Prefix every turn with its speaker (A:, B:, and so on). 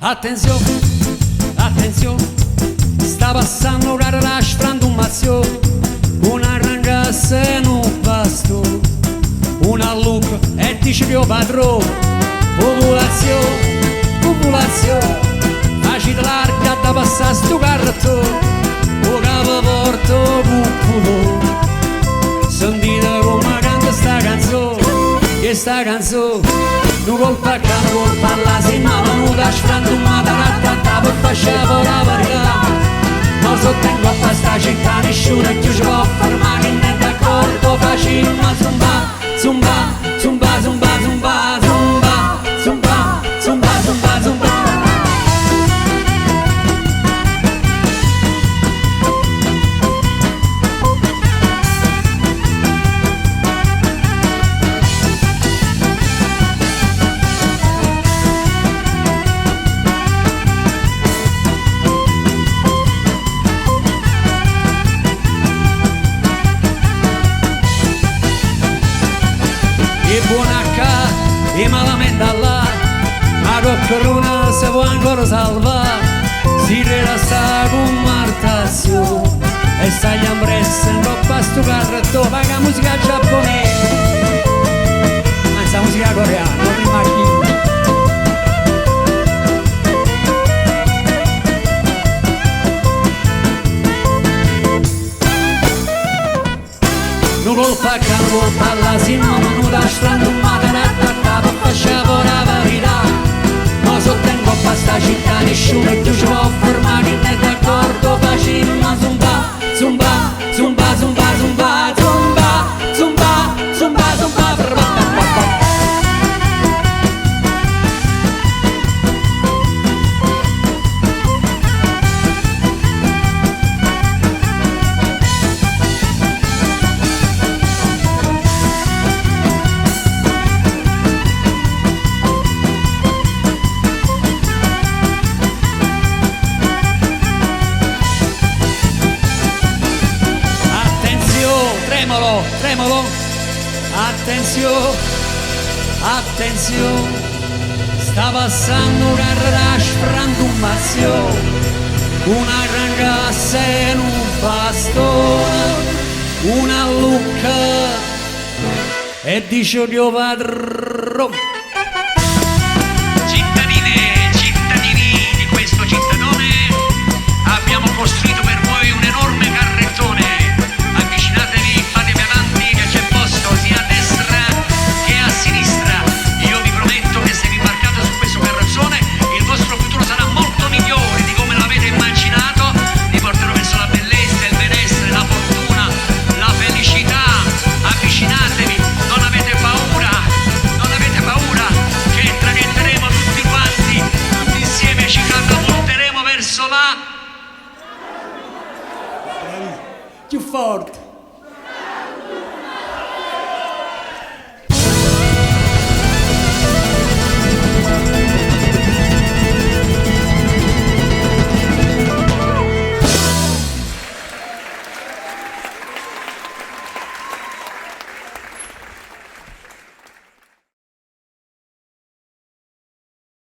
A: Attenzione, attenzione, sta passando una rash frantumazione, una ragazza in un pasto, una luca e dice che io padrone, popolazione, popolazione, facile larga da passare sto cartone, o capo porto cucculo, sentite come canta sta canzone, che sta canzone. Nu colpa ca, nu colpa all'asino, nu da sfrantumata, rattata per facciamo la verità. Ma sottengo a questa città, nessuno più ci può fermare, non è d'accordo, facciamo zumba, zumba, zumba, zumba, zumba, zumba, zumba, zumba, zumba, zumba. E buona qua, e malamente là, ma qualcuno si può ancora salvare, si rilassa con martazione, e stai impressa in troppo a sto carretto, paga musica giapponese, anzi la musica coreana, non prima chi. Nu colpa ca, nu colpa all'asino, nu da sfrantumata, rattata per facciamo la verità. Ma sottengo a questa città, nessuno più ci può fermare, non è d'accordo, facciamo zumba, zumba, zumba, zumba, zumba, zumba, zumba, zumba, zumba. Tremolo, tremolo, attenzione, attenzione, sta passando una frantumazione, una ragazza in un bastone, una lucca e dice che io padrone.
B: Cittadine e cittadini di questo cittadone, abbiamo costruito per voi un enorme carrettone. Avvicinatevi, fatevi avanti che c'è posto sia a destra che a sinistra. Io vi prometto che se vi imbarcate su questo carrozzone il vostro futuro sarà molto migliore di come l'avete immaginato. Vi porterò verso la bellezza, il benessere, la fortuna, la felicità. Avvicinatevi, non avete paura, non avete paura, che traghetteremo tutti quanti, tutti insieme ci catapulteremo verso la...
A: Più forte.